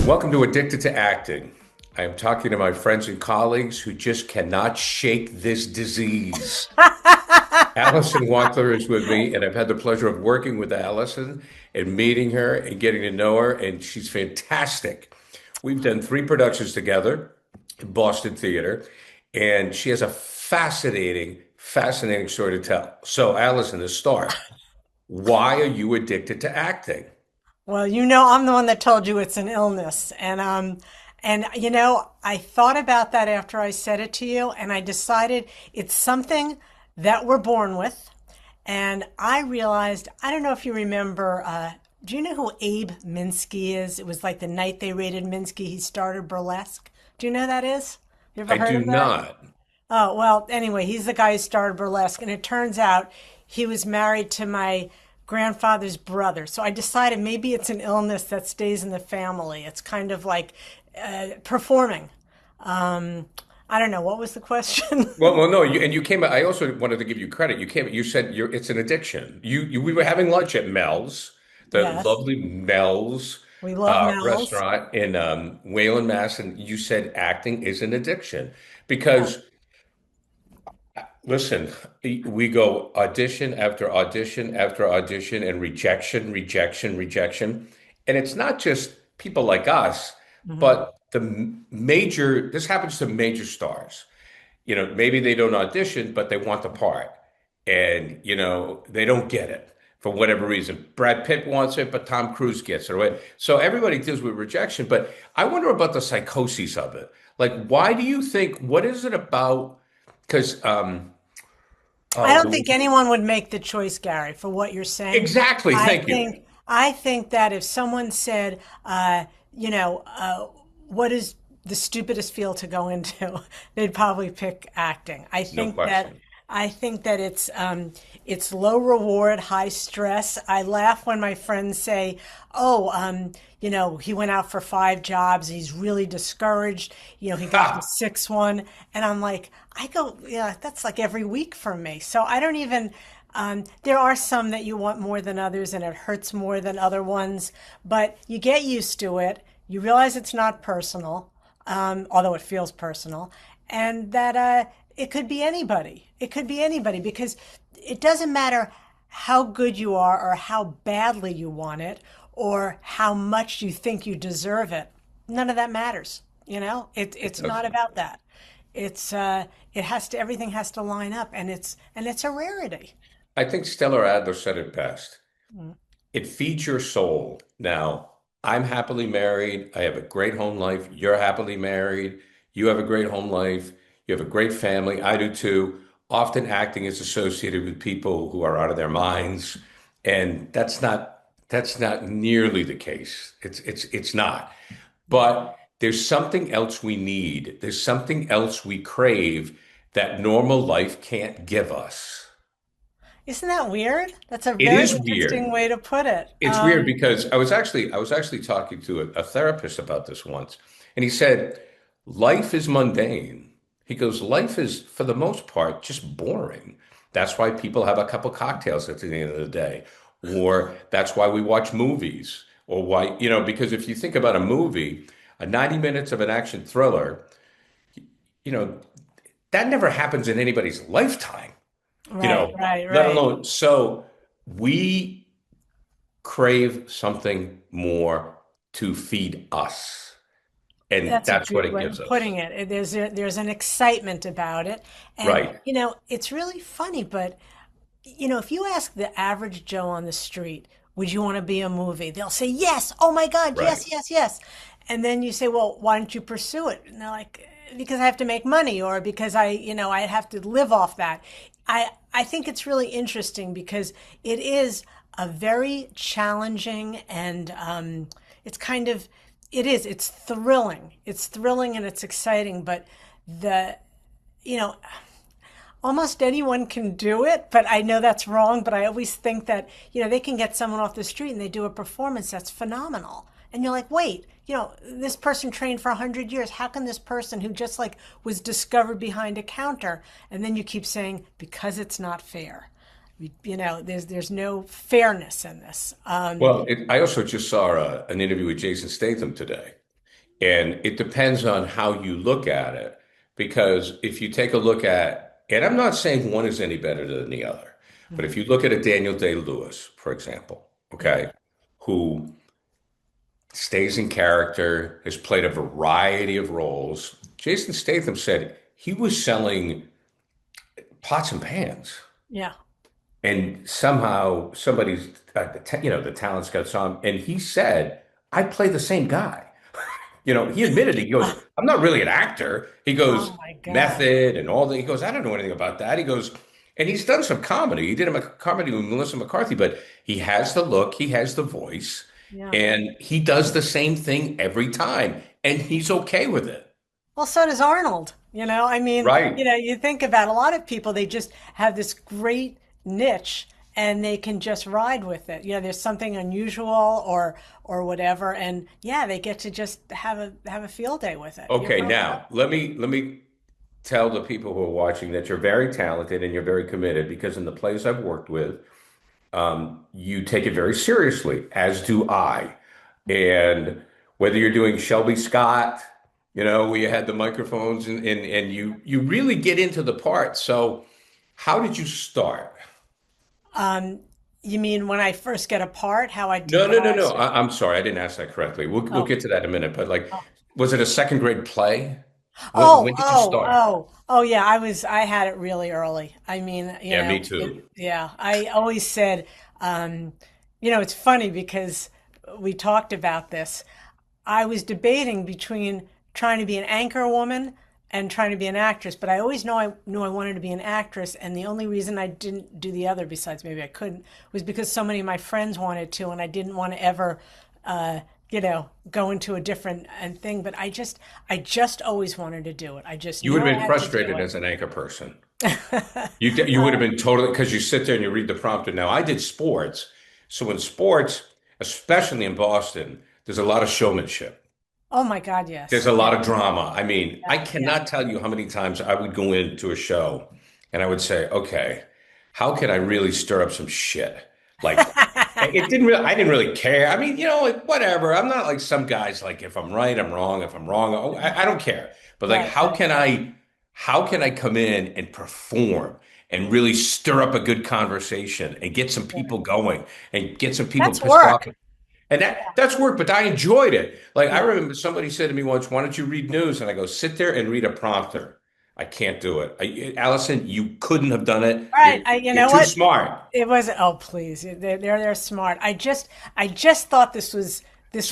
Welcome to Addicted to Acting. I am talking to my friends and colleagues who just cannot shake this disease. Alison Wachtler is with me, and I've had the pleasure of working with Alison and meeting her and getting to know her, and she's fantastic. We've done three productions together in Boston Theater, and she has a fascinating story to tell. So, Alison, to start, why are you addicted to acting? Well, I'm the one that told you it's an illness. And I thought about that after I said it to you, and I decided it's something that we're born with. And I realized, I don't know if you remember, do you know who Abe Minsky is? It was like the night they raided Minsky, he started burlesque. Do you know who that is? You ever I heard do of that? not. Oh, well, anyway, he's the guy who started burlesque, and it turns out he was married to my grandfather's brother. So I decided maybe it's an illness that stays in the family. It's kind of like performing. Um, I don't know. What was the question? Well, no, you came. I also wanted to give you credit. You came. You said it's an addiction. We were having lunch at Mel's, the Yes, lovely Mel's we love Mel's. restaurant in Wayland, Mass, and you said acting is an addiction Yeah, because listen, we go audition after audition after audition and rejection, and it's not just people like us, hmm, but major. This happens to major stars. Maybe they don't audition, but they want the part. And, they don't get it for whatever reason. Brad Pitt wants it, but Tom Cruise gets it. Right? So everybody deals with rejection. But I wonder about the psychoses of it. Like, why do you think, what is it about? Because, I oh, don't think anyone would make the choice, Gary, for what you're saying. exactly. I Thank you. think I think that if someone said, what is the stupidest field to go into, they'd probably pick acting. No question. I think that it's low reward, high stress. I laugh when my friends say, "Oh, he went out for five jobs. He's really discouraged. He got the Ha! sixth one." And I'm like, I go, yeah, that's like every week for me. So I don't even. There are some that you want more than others, and it hurts more than other ones. But you get used to it. You realize it's not personal, although it feels personal, and that it could be anybody. It could be anybody because it doesn't matter how good you are or how badly you want it or how much you think you deserve it. None of that matters. It It's not doesn't. about that. Everything has to line up, and it's a rarity. I think Stella Adler said it best. Mm. It feeds your soul. Now, I'm happily married. I have a great home life. You're happily married. You have a great home life. You have a great family. I do too. Often acting is associated with people who are out of their minds, and that's not nearly the case. It's not. But there's something else we need. There's something else we crave that normal life can't give us. Isn't that weird? That's a It very is interesting weird. way to put it. It's weird because I was actually talking to a therapist about this once, and he said, life is mundane. He goes, life is, for the most part, just boring. That's why people have a couple cocktails at the end of the day. Or that's why we watch movies. Or why, because if you think about a movie, a 90 minutes of an action thriller, you know, that never happens in anybody's lifetime, Right, right, let right. alone so we crave something more to feed us. And That's a that's what good it way gives of us. putting it. There's an excitement about it, and Right. it's really funny. But if you ask the average Joe on the street, would you want to be a movie? They'll say yes. Oh my God, Right. yes, yes, yes. And then you say, well, why don't you pursue it? And they're like, because I have to make money, or because I have to live off that. I think it's really interesting because it is a very challenging and it's kind of it's thrilling. It's thrilling and it's exciting, but the you know almost anyone can do it, but I know that's wrong. But I always think that, they can get someone off the street and they do a performance that's phenomenal. And you're like, wait, this person trained for 100 years. How can this person who just like was discovered behind a counter? And then you keep saying, because it's not fair. There's no fairness in this. Well, I also just saw an interview with Jason Statham today. And it depends on how you look at it. Because if you take a look at, and I'm not saying one is any better than the other, but if Mhm. you look at a Daniel Day-Lewis, for example, Yeah. okay, who stays in character, has played a variety of roles. Jason Statham said he was selling pots and pans. Yeah. And somehow somebody's, the talent's got some, and he said, I play the same guy. He admitted, he goes, I'm not really an actor. He goes, Oh my God. method and all that. He goes, I don't know anything about that. He goes, and he's done some comedy. He did a comedy with Melissa McCarthy, but he has the look, he has the voice, Yeah. and he does the same thing every time, and he's okay with it. Well, so does Arnold. I mean, Right. you think about a lot of people, they just have this great niche and they can just ride with it. There's something unusual or whatever, and yeah, they get to just have a field day with it. You're Okay, probably now let me tell the people who are watching that you're very talented and you're very committed because in the plays I've worked with, you take it very seriously, as do I. And whether you're doing Shelby Scott, where you had the microphones and you really get into the part. So how did you start? um, you mean when I first get a part, No, no, how no, I no. start? I'm sorry, I didn't ask that correctly. We'll Oh, get to that in a minute. But like, oh, was it a second grade play? oh, When did you oh, start? oh, oh, yeah. I had it really early. I mean, Yeah, me too. yeah. I always said, um, it's funny because we talked about this. I was debating between trying to be an anchor woman and trying to be an actress, but I always knew I wanted to be an actress, and the only reason I didn't do the other, besides maybe I couldn't, was because so many of my friends wanted to, and I didn't want to ever, go into a different thing. But I just always wanted to do it. I just You would knew I have been had to do frustrated it. as an anchor person. You would have been totally because you sit there and you read the prompter. Now, I did sports. So in sports, especially in Boston, there's a lot of showmanship. Oh my God, There's yes, a yeah, lot of drama. I mean, I yeah, yeah, cannot tell you how many times I would go into a show and I would say, okay, how can I really stir up some shit? Like I didn't really care. I mean, like whatever. I'm not like some guys like if I'm right, I'm wrong. If I'm wrong, oh, I don't care. But like right, right. how can I come in and perform and really stir up a good conversation and get some Yeah. people going and get some people That's pissed off? work. And that's work, but I enjoyed it. Like I Yeah. remember somebody said to me once, "Why don't you read news?" And I go, "Sit there and read a prompter." I can't do it. Allison, you couldn't have done it. Right. You You're know too what? smart. It was, oh, please. They're smart. I just thought this So was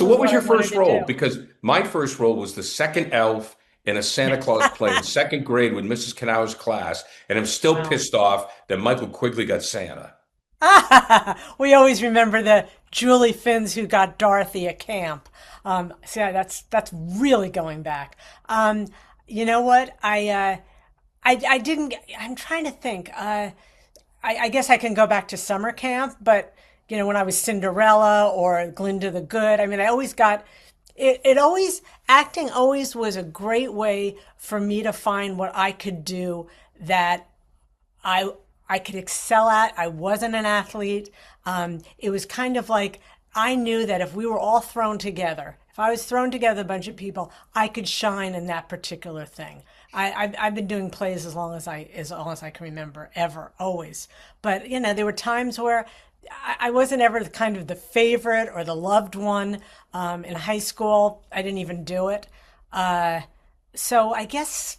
what was what I your wanted first to do. role? Because my first role was the second elf in a Santa Claus play in second grade with Mrs. Canau's class, and I'm still Wow. pissed off that Michael Quigley got Santa. We always remember the Julie Finns who got Dorothy at camp. See, that's really going back. You know what? I didn't. I'm trying to think. I guess I can go back to summer camp, but when I was Cinderella or Glinda the Good, I mean, I always got it. It always acting always was a great way for me to find what I could do that I I could excel at. I wasn't an athlete. It was kind of like I knew that if we were all thrown together, if I was thrown together a bunch of people, I could shine in that particular thing. I've been doing plays as long as I can remember, ever, always. But there were times where I wasn't ever the kind of the favorite or the loved one. In high school, I didn't even do it. Uh, so I guess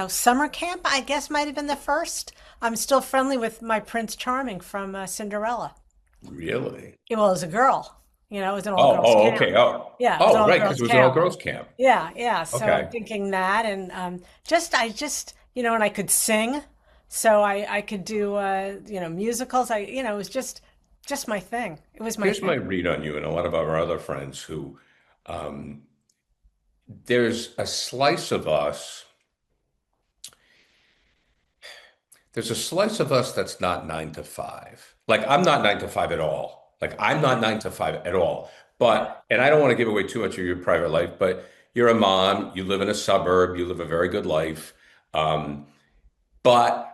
summer camp, I guess, might have been the first. I'm still friendly with my Prince Charming from Cinderella. Really? Well, as a girl, it was an all Oh, girls oh, camp. okay. Oh, Yeah, it was an oh, all right, because girls it was an camp. all-girls camp. Yeah, yeah. So I'm Okay. thinking that, and and I could sing, so I could do musicals. It was just my thing. It was my Here's my thing. read on you and a lot of our other friends who there's a slice of us, there's a slice of us that's not 9 to 5. Like I'm not 9 to 5 at all. Like I'm not 9 to 5 at all. Yeah. And I don't want to give away too much of your private life, but you're a mom, you live in a suburb, you live a very good life. Um, but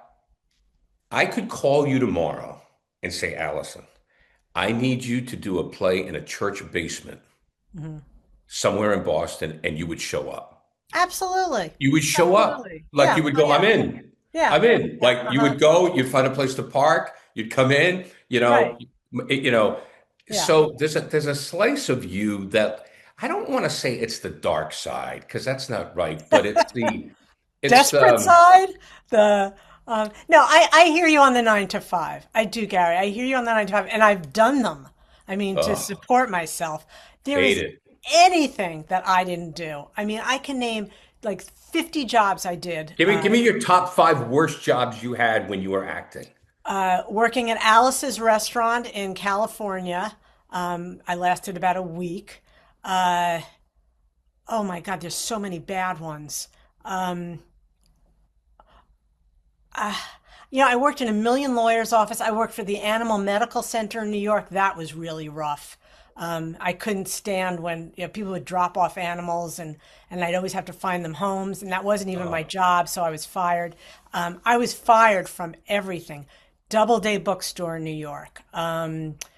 I could call you tomorrow and say, Allison, I need you to do a play in a church basement. Mhm. somewhere in Boston and you would show up. Absolutely. You would show up. Absolutely. Like Yeah. you would Oh, go, I'm yeah. in. Yeah. I'm in. Yeah. Like you Uh-huh. would go, you'd find a place to park, you'd come in, Right. you know. Yeah. So there's a slice of you that I don't want to say it's the dark side because that's not right, but it's Desperate the side. The no, I hear you on the 9 to 5. I do, Gary. I hear you on the 9 to 5, and I've done them. I mean, to oh, support myself. There hate is it. anything that I didn't do. I mean, I can name like 50 jobs I did. Give me your top five worst jobs you had when you were acting. Working at Alice's restaurant in California. I lasted about a week. Uh, oh my God, there's so many bad ones. Um, Uh, I worked in a million lawyers' office. I worked for the Animal Medical Center in New York. That was really rough. I couldn't stand when people would drop off animals and I'd always have to find them homes, and that wasn't even my Oh. job, so I was fired. I was fired from everything. Doubleday bookstore in New York.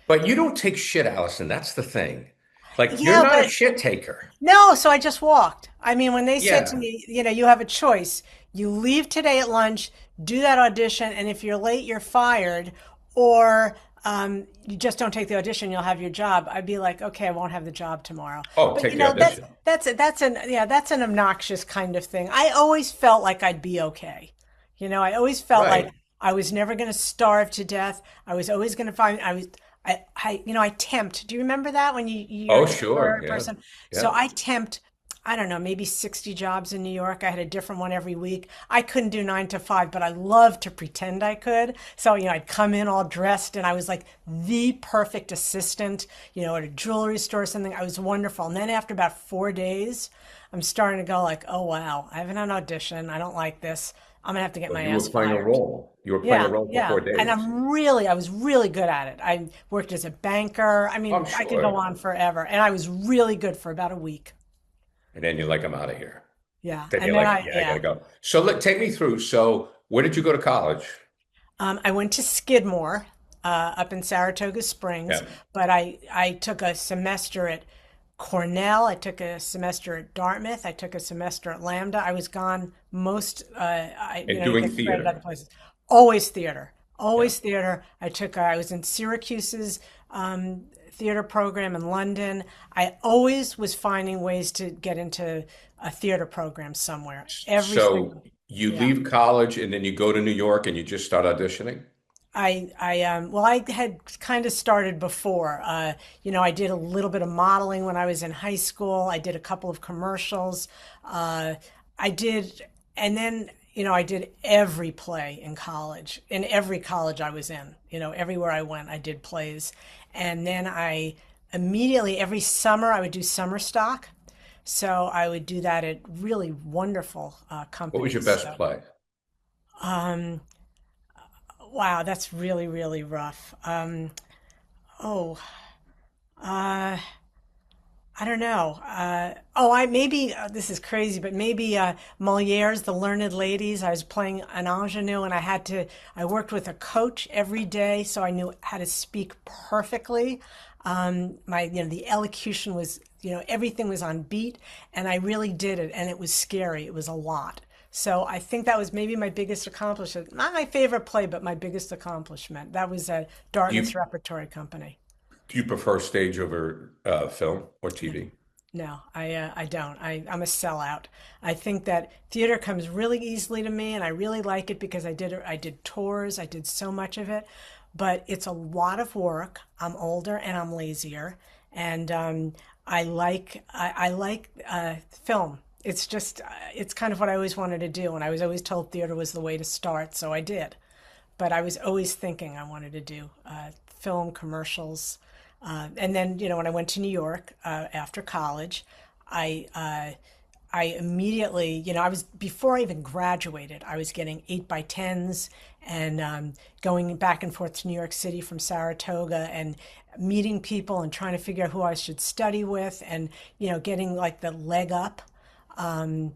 But you don't take shit, Allison. That's the thing. Like you're Yeah, not a but shit taker. no, so I just walked. I mean, when they said to Yeah. me, you have a choice. You leave today at lunch, do that audition, and if you're late, you're fired, or you just don't take the audition, you'll have your job. I'd be like, okay, I won't have the job tomorrow. Oh, But take the audition. that's an obnoxious kind of thing. I always felt like I'd be okay. I always felt like Right. I was never going to starve to death. I was always going to find. I tempt. Do you remember that when you're Oh, a sure. temporary Yeah. person? So Yeah. I tempt, I don't know, maybe 60 jobs in New York. I had a different one every week. I couldn't do 9 to 5, but I loved to pretend I could. So, I'd come in all dressed and I was like the perfect assistant, at a jewelry store or something. I was wonderful. And then after about 4 days, I'm starting to go like, oh, wow, I haven't had an audition. I don't like this. I'm gonna have to get Well, my you were ass playing a fired. role. You were playing a Yeah, role for yeah. And 4 days. I was really good at it. I worked as a banker. I I'm mean, I could go sure. on forever. And I was really good for about a week. And then you're like, I'm out of here. Yeah. Then And you're then like, yeah, I gotta go. So take me through. So where did you go to college? I went to Skidmore, up in Saratoga Springs, Yeah. but I took a semester at Cornell. I took a semester at Dartmouth. I took a semester at Lambda. I was gone most, And to doing get credit other theater. places. Always theater. Yeah. Always theater. I was in Syracuse's theater program in London. I always was finding ways to get into a theater program somewhere. Every So single, you yeah. leave college and then you go to New York and you just start auditioning? Well, I had kind of started before. I did a little bit of modeling when I was in high school. I did a couple of commercials. Uh, I did, and then, I did every play in college. In every college I was in, everywhere I went, I did plays. And then I immediately, every summer, I would do summer stock. So I would do that at really wonderful What was your companies. best So, play? um, wow, that's really, really rough. Oh, uh, I don't know. I maybe this is crazy, but maybe Moliere's The Learned Ladies. I was playing an ingenue, and I worked with a coach every day, so I knew how to speak perfectly. The elocution was, everything was on beat, and I really did it, and it was scary. It was a lot. So I think that was maybe my biggest accomplishment. Not my favorite play, but my biggest accomplishment. That was at Do Dartmouth's you repertory company. do you prefer stage over film or TV? No, I don't. I'm a sellout. I think that theater comes really easily to me, and I really like it because I did tours, I did so much of it, but it's a lot of work. I'm older and I'm lazier, and I like film. It's just it's kind of what I always wanted to do, and I was always told theater was the way to start, so I did. But I was always thinking I wanted to do film commercials. And then, when I went to New York after college, I I immediately, I was before I even graduated, I was getting 8x10s and going back and forth to New York City from Saratoga and meeting people and trying to figure out who I should study with and, getting like the leg up. Um,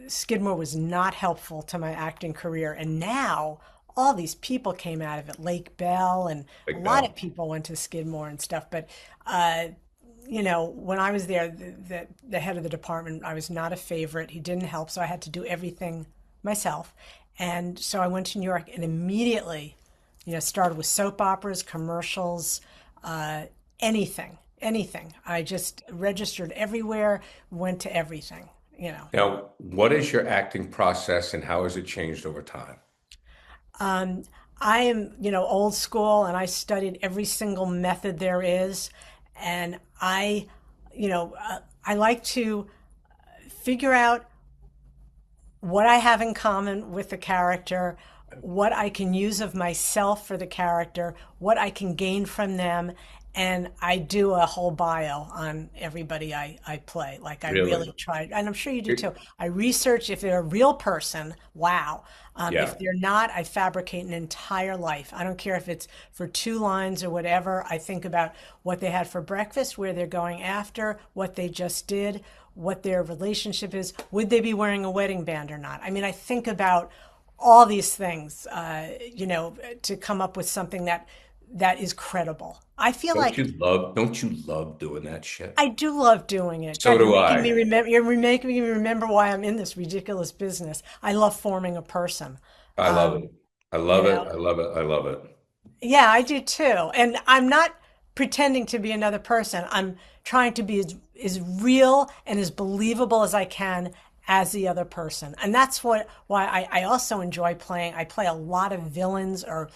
Skidmore was not helpful to my acting career. And now all these people came out of it, Lake Bell, and a Big lot of Bell. people went to Skidmore and stuff. But uh, when I was there, the head of the department, I was not a favorite. He didn't help, so I had to do everything myself. And so I went to New York and immediately, started with soap operas, commercials, uh, anything, anything. I just registered everywhere, went to everything. Now, what is your acting process and how has it changed over time? Um, I am, old school, and I studied every single method there is. And I like to figure out what I have in common with the character, what I can use of myself for the character, what I can gain from them. And I do a whole bio on everybody I play. Like I really Really? try, and I'm sure you do too. It- I research if they're a real person. Wow. If yeah. they're not, I fabricate an entire life. I don't care if it's for 2 lines or whatever. I think about what they had for breakfast, where they're going after, what they just did, what their relationship is. Would they be wearing a wedding band or not? I mean, I think about all these things, to come up with something that is credible. I feel like Don't you love doing that shit? I do love doing it. So God, you're do making I. me remember. You're making me remember why I'm in this ridiculous business. I love forming a person. I love Um, it. I you love it. know, I love it. I love it. yeah, I do too. And I'm not pretending to be another person. I'm trying to be as real and as believable as I can as the other person. And that's why I also enjoy playing. I play a lot of villains or,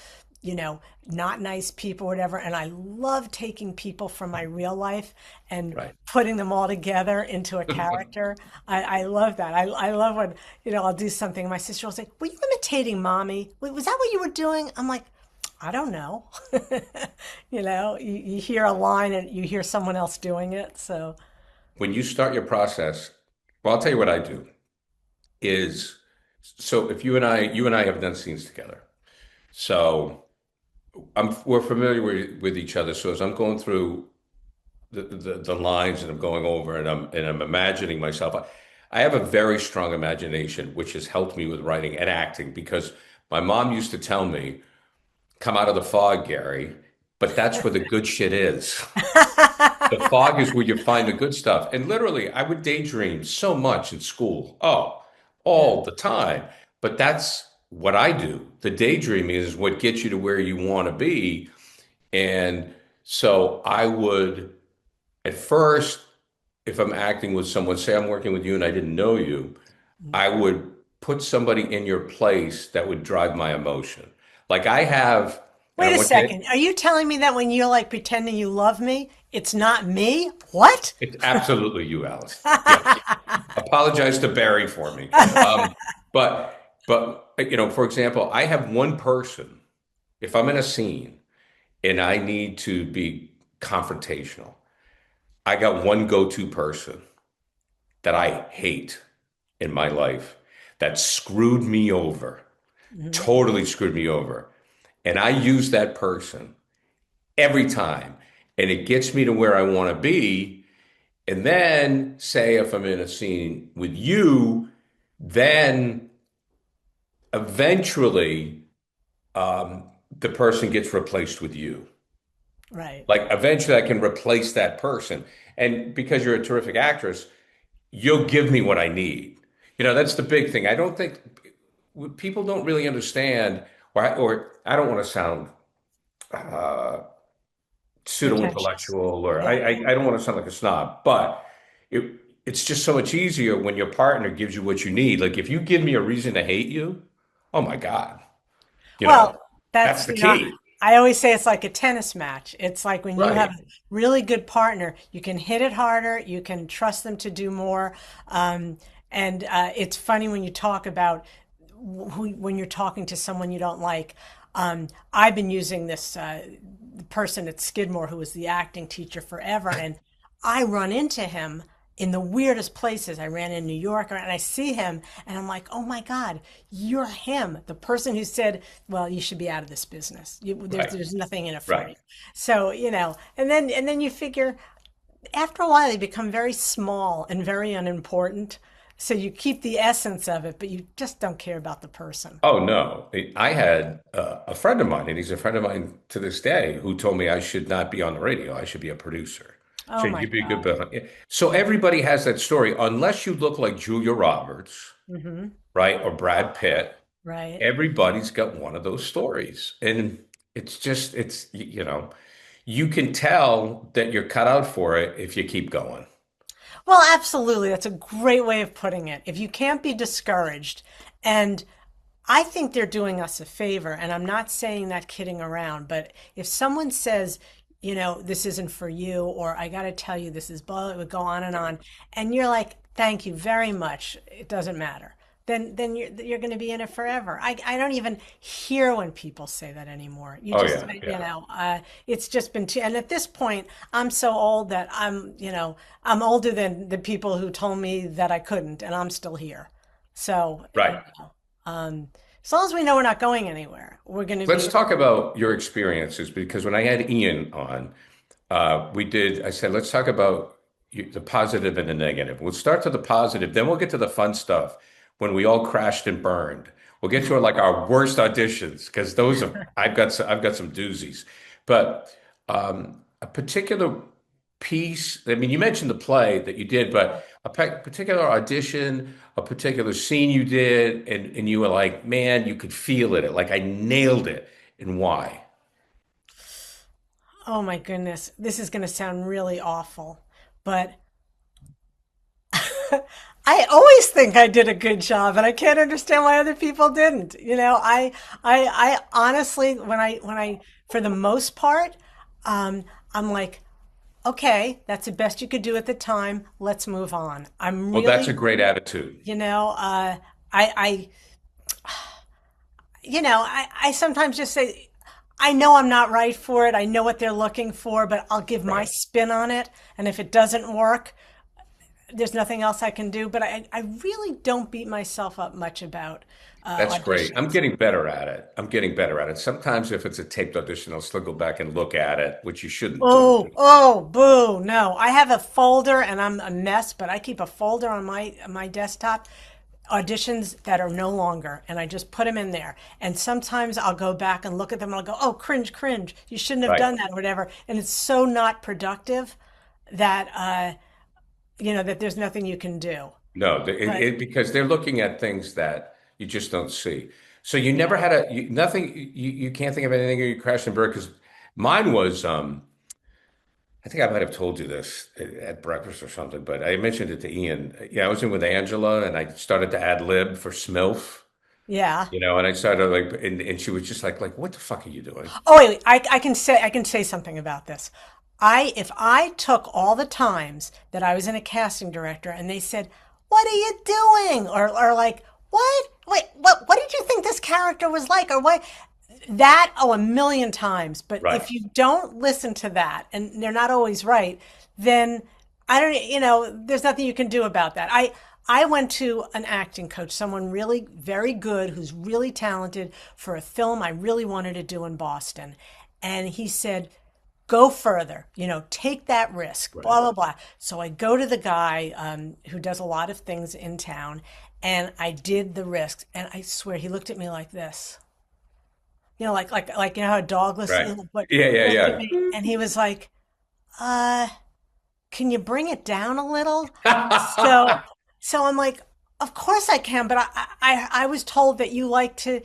not nice people, whatever. And I love taking people from my real life and Right. putting them all together into a character. I love that. I love when, I'll do something. My sister will say, "Were you imitating mommy? Was that what you were doing?" I'm like, I don't know. You hear a line and you hear someone else doing it. So, When you start your process, well, I'll tell you what I do is so if you and I have done scenes together. So we're familiar with each other. So as I'm going through the lines and I'm going over and I'm imagining myself, I have a very strong imagination, which has helped me with writing and acting because my mom used to tell me, come out of the fog, Gary, but that's where the good shit is. The fog is where you find the good stuff. And literally, I would daydream so much in school. Oh, yeah, all the time. But that's what I do. The daydreaming is what gets you to where you want to be. And so I would, at first, if I'm acting with someone, say I'm working with you and I didn't know you, I would put somebody in your place that would drive my emotion. Like I have, and wait I a want you to, second. Are you telling me that when you're like pretending you love me, it's not me? What? it's absolutely you, Alice. Yes. Apologize to Barry for me. But for example, I have one person. If I'm in a scene and I need to be confrontational, I got one go-to person that I hate in my life that screwed me over, Mhm. totally screwed me over. And I use that person every time. And it gets me to where I want to be. And then, say, if I'm in a scene with you, then eventually the person gets replaced with you. Right. Like, eventually I can replace that person. And because you're a terrific actress, you'll give me what I need. That's the big thing. I don't think people don't really understand, or I don't want to sound uh, Pretentious. pseudo-intellectual, or Yeah. I don't want to sound like a snob, but it, it's just so much easier when your partner gives you what you need. Like if you give me a reason to hate you, oh my God, you know, Well, that's that's, the key. I always say it's like a tennis match. It's like when you have Right. a really good partner, you can hit it harder, you can trust them to do more. And it's funny when you talk about when you're talking to someone you don't like. I've been using this person at Skidmore who was the acting teacher forever, and I run into him in the weirdest places. I ran in New York and I see him and I'm like, oh my God, you're him, the person who said, well, you should be out of this business. Right. There's nothing in it for Right. you. So, and then you figure after a while they become very small and very unimportant. So you keep the essence of it, but you just don't care about the person. Oh no. I had a friend of mine, and he's a friend of mine to this day, who told me I should not be on the radio. I should be a producer. Oh So my you'd be good God. behind. Yeah. So everybody has that story, unless you look like Julia Roberts, Hmm. right? Or Brad Pitt. Right. Everybody's got one of those stories. And it's just, you can tell that you're cut out for it if you keep going. Well, absolutely. That's a great way of putting it. If you can't be discouraged, and I think they're doing us a favor, and I'm not saying that kidding around, but if someone says, this isn't for you, or I got to tell you this is blah, it would go on, and you're like, thank you very much, it doesn't matter. Then you're going to be in it forever. I don't even hear when people say that anymore. You Oh just, yeah, yeah. it's just been too, and at this point, I'm so old that I'm older than the people who told me that I couldn't, and I'm still here. So, Right. as long as we know we're not going anywhere, we're going to Let's be. talk about your experiences because when I had Ian on, I said, let's talk about the positive and the negative. We'll start to the positive, then we'll get to the fun stuff when we all crashed and burned. We'll get to like our worst auditions because I've got some doozies. But a particular piece, I mean, you mentioned the play that you did, but a particular audition, a particular scene you did, and you were like, man, you could feel it. Like I nailed it. And why? Oh my goodness, this is going to sound really awful, but I always think I did a good job, and I can't understand why other people didn't. I honestly, for the most part, I'm like, okay, that's the best you could do at the time. Let's move on. I'm Well, that's a really, great attitude. you know, uh, I, I sometimes just say, I know I'm not right for it. I know what they're looking for, but I'll give my Right. spin on it. And if it doesn't work, there's nothing else I can do. But I really don't beat myself up much about That's great. I'm auditions. getting better at it. I'm getting better at it. Sometimes if it's a taped audition, I'll still go back and look at it, which you shouldn't do. Oh, oh, boo. No, I have a folder and I'm a mess, but I keep a folder on my desktop, auditions that are no longer, and I just put them in there. And sometimes I'll go back and look at them and I'll go, oh, cringe, cringe. You shouldn't have Right. done that or whatever. And it's so not productive that, that there's nothing you can do. No, But because they're looking at things that you just don't see. So you never had nothing, you can't think of anything you crashed and burned because mine was, I think I might have told you this at breakfast or something, but I mentioned it to Ian. Yeah, I was in with Angela and I started to ad lib for Smilf, yeah. and I started like, and she was just like, what the fuck are you doing? Oh wait, I can say something about this. If I took all the times that I was in a casting director and they said, "What are you doing?" or like, "What? Wait, what did you think this character was like?" or what that a million times. But Right. if you don't listen to that, and they're not always right, then I don't, there's nothing you can do about that. I went to an acting coach, someone really very good who's really talented for a film I really wanted to do in Boston. And he said, go further, take that risk, blah, Right. blah, blah. So I go to the guy who does a lot of things in town and I did the risks. And I swear he looked at me like this, like, how a dog Right. listens, but Yeah, yeah, looked at yeah. me and he was like, uh, can you bring it down a little? So, so I'm like, of course I can, but I was told that you like to,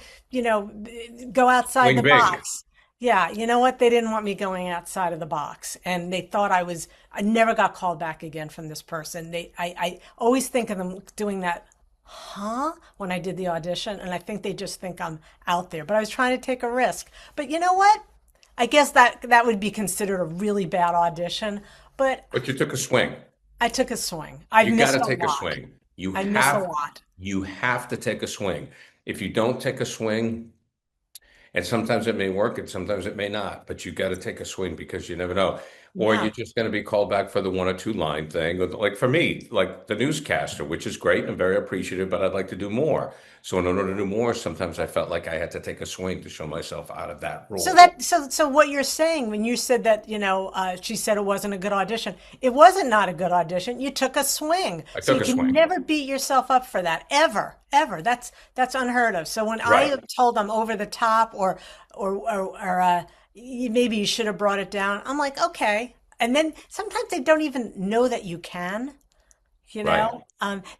go outside Swing the big. box. Yeah, you know what? They didn't want me going outside of the box, and they thought I never got called back again from this person. I always think of them doing that, huh? When I did the audition, and I think they just think I'm out there. But I was trying to take a risk. But you know what? I guess that would be considered a really bad audition, but But you took a swing. I took a swing. I've You got missed to a take a lot. swing. You I miss a have lot. you have to take a swing. If you don't take a swing, and sometimes it may work and sometimes it may not, but you got to take a swing because you never know. Or Yeah. you're just going to be called back for the one or two line thing. Like for me, like the newscaster, which is great and I'm very appreciative, but I'd like to do more. So in order to do more, sometimes I felt like I had to take a swing to show myself out of that So role. so what you're saying when you said that, she said it wasn't a good audition. It wasn't not a good audition. You took a swing. I So took you a can swing. never beat yourself up for that ever, ever. That's unheard of. So when I Right. am told I'm over the top or maybe you should have brought it down, I'm like, okay. and then sometimes they don't even know that you can, you Right. know.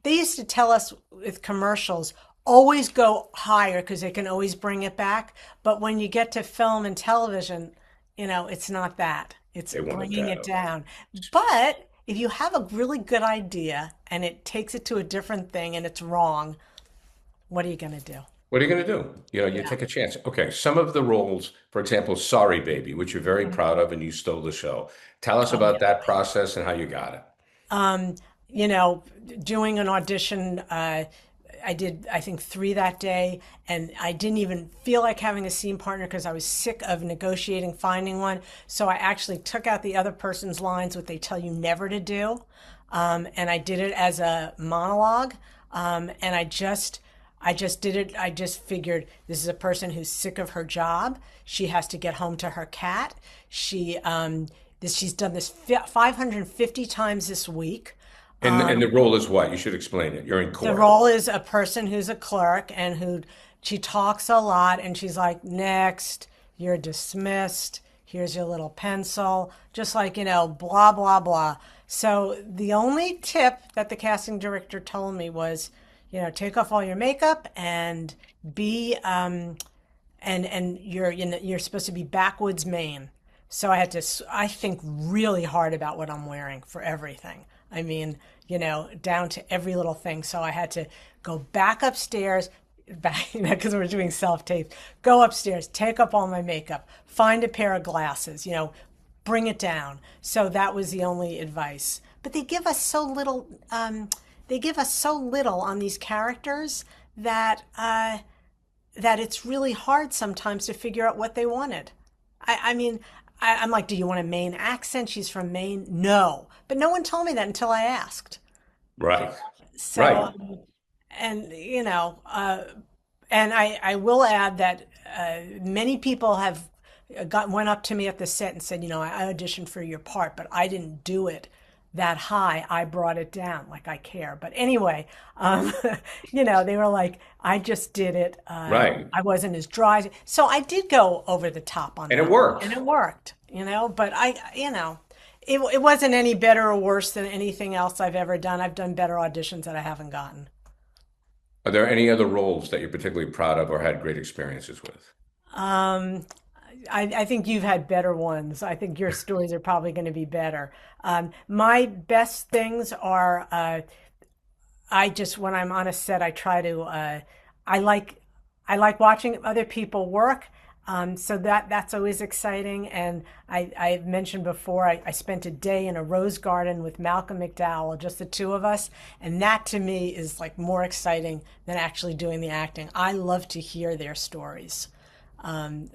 They used to tell us with commercials, always go higher because they can always bring it back. But when you get to film and television, it's not that. It's They want it bringing it down. down. But if you have a really good idea and it takes it to a different thing and it's wrong, what are you going to do? What are you going to do? You Yeah. take a chance. Okay, some of the roles, for example, Sorry Baby, which you're very Mhm. proud of and you stole the show. Tell us Oh, about yeah. that process and how you got it. Um, you know, doing an audition, I did, I think, three that day, and I didn't even feel like having a scene partner because I was sick of negotiating, finding one. So I actually took out the other person's lines, what they tell you never to do, and I did it as a monologue. And I just did it. I just figured this is a person who's sick of her job. She has to get home to her cat. She's done this 550 times this week. And the role is what? You should explain it. You're in The court. role is a person who's a clerk and who she talks a lot and she's like, next, you're dismissed. Here's your little pencil. Just like, blah, blah, blah. So the only tip that the casting director told me was, take off all your makeup and be, and you're supposed to be backwoods Maine. So I had to, I think really hard about what I'm wearing for everything. I mean, down to every little thing. So I had to go back upstairs, back, because we're doing self tape. Go upstairs, take up all my makeup, find a pair of glasses, bring it down. So that was the only advice. But they give us so little. They give us so little on these characters that it's really hard sometimes to figure out what they wanted. I mean, I'm like, do you want a Maine accent? She's from Maine. No, but no one told me that until I asked. Right. So, Right. and and I will add that many people have went up to me at the set and said, I auditioned for your part, but I didn't do it that high. I brought it down, like I care. But anyway, they were like, I just did it. Right. I wasn't as dry, so I did go over the top on And it that, and worked. it worked. But it wasn't any better or worse than anything else I've ever done. I've done better auditions that I haven't gotten. Are there any other roles that you're particularly proud of or had great experiences with? Um, I think you've had better ones. I think your stories are probably going to be better. My best things are when I'm on a set, I try to I like I like watching other people work. So that's always exciting. And I've mentioned before, I spent a day in a rose garden with Malcolm McDowell, just the two of us, and that to me is like more exciting than actually doing the acting. I love to hear their stories.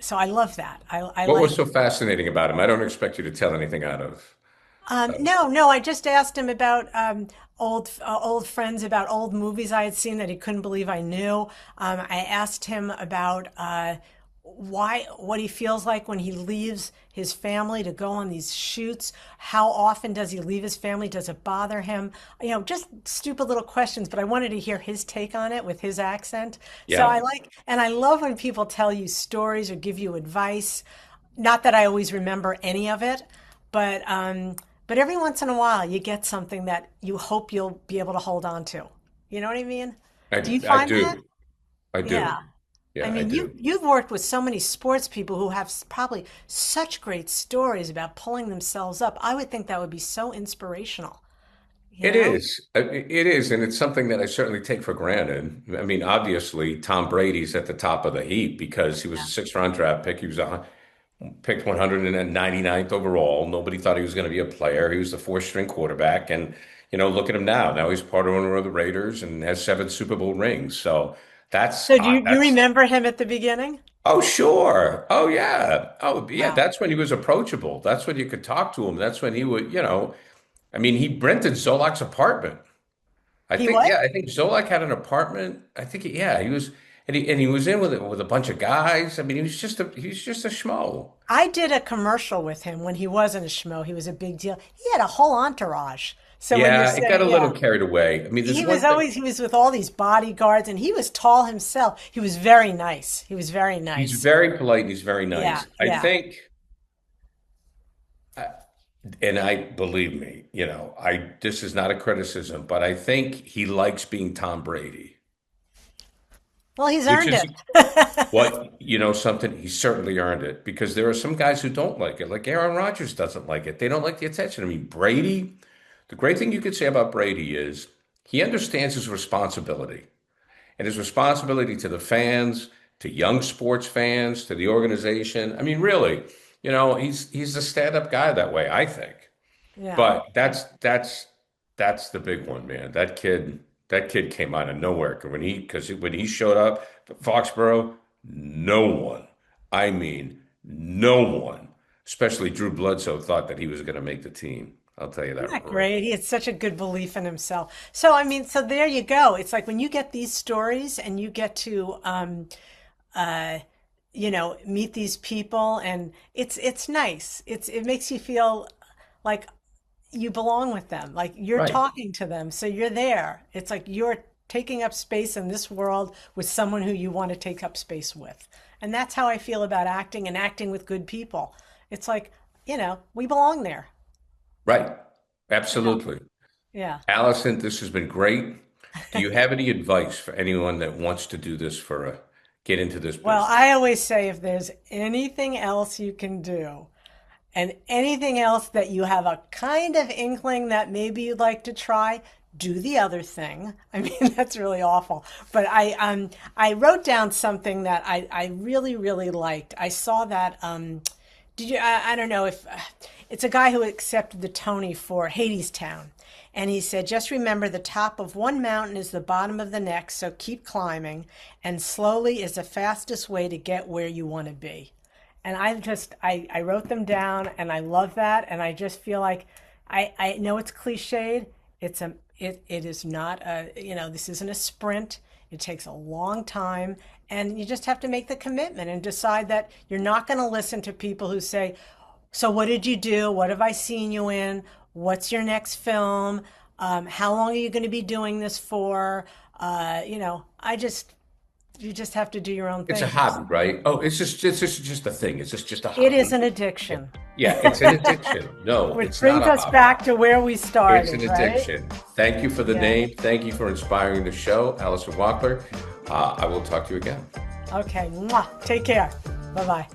So I love that. I What like. was so fascinating about him? I don't expect you to tell anything out of. No, no, I just asked him about old friends, about old movies I had seen that he couldn't believe I knew. I asked him about what he feels like when he leaves his family to go on these shoots. How often does he leave his family? Does it bother him? Just stupid little questions, but I wanted to hear his take on it with his accent. So Yeah. and I love when people tell you stories or give you advice. Not that I always remember any of it, but every once in a while you get something that you hope you'll be able to hold on to. You know what I mean? Do you I find that? do. I Yeah. do. I Yeah, I mean, do. you've worked with so many sports people who have probably such great stories about pulling themselves up. I would think that would be so inspirational, you It know? is. It is. And it's something that I certainly take for granted. I mean, obviously, Tom Brady's at the top of the heap because he was a Yeah. sixth-round draft pick. He was picked 199th overall. Nobody thought he was going to be a player. He was the fourth-string quarterback. And, look at him now. Now he's part owner of the Raiders and has seven Super Bowl rings. So So do you that's, remember him at the beginning? oh, sure. Oh, yeah. Oh, yeah. Wow. That's when he was approachable. That's when you could talk to him. That's when he would, I mean, he rented Zolak's apartment. He what? I think Zolak had an apartment. Yeah, he was, and he was in with a bunch of guys. I mean, he was just a schmo. I did a commercial with him when he wasn't a schmo. He was a big deal. He had a whole entourage. So when you're Yeah, it got saying, a little yeah, carried away. I mean, there's one thing. he was with all these bodyguards and he was tall himself. He was very nice. He was very He's nice. very polite and he's very Yeah, nice. I yeah. think uh, and I believe me, this is not a criticism, but I think he likes being Tom Brady, Well, he's which earned is it. what, something he certainly earned it because there are some guys who don't like it. Like Aaron Rodgers doesn't like it. They don't like the attention. I mean, Brady, the great thing you could say about Brady is he understands his responsibility and his responsibility to the fans, to young sports fans, to the organization. I mean, really, he's a stand-up guy that way, I think. Yeah. But that's the big one, man. That kid came out of nowhere. Because when he showed up at Foxborough, no one, I mean, no one, especially Drew Bledsoe, thought that he was going to make the team. I'll tell you Isn't that that right. great? He had such a good belief in himself. So, I mean, so there you go. It's like when you get these stories and you get to, uh, meet these people, and it's nice. It makes you feel like you belong with them, like you're Right. talking to them, so you're there. It's like you're taking up space in this world with someone who you want to take up space with. And that's how I feel about acting and acting with good people. It's like, we belong there. Right. Absolutely. Yeah. Allison, this has been great. Do you have any advice for anyone that wants to do this get into this Well, business? I always say if there's anything else you can do and anything else that you have a kind of inkling that maybe you'd like to try, do the other thing. I mean, that's really awful. But I wrote down something that I really, really liked. I saw that did you I don't know if it's a guy who accepted the Tony for Hadestown. And he said, just remember the top of one mountain is the bottom of the next, so keep climbing, and slowly is the fastest way to get where you want to be. And I wrote them down and I love that. And I just feel like I know it's cliched. It is not this isn't a sprint. It takes a long time. And you just have to make the commitment and decide that you're not going to listen to people who say, so what did you do? What have I seen you in? What's your next film? How long are you going to be doing this for? I just you just have to do your own It's a thing. hobby, right? Oh, it's just a thing. It's just a It is hobby. an Yeah, addiction, yeah, it's an addiction. No, which it's not brings a us hobby. back to where we It's an started, right? addiction. Thank you for the Yeah. name. Thank you for inspiring the show, Alison Wachtler. I will talk to you again. Okay. Mwah. Take care. Bye bye.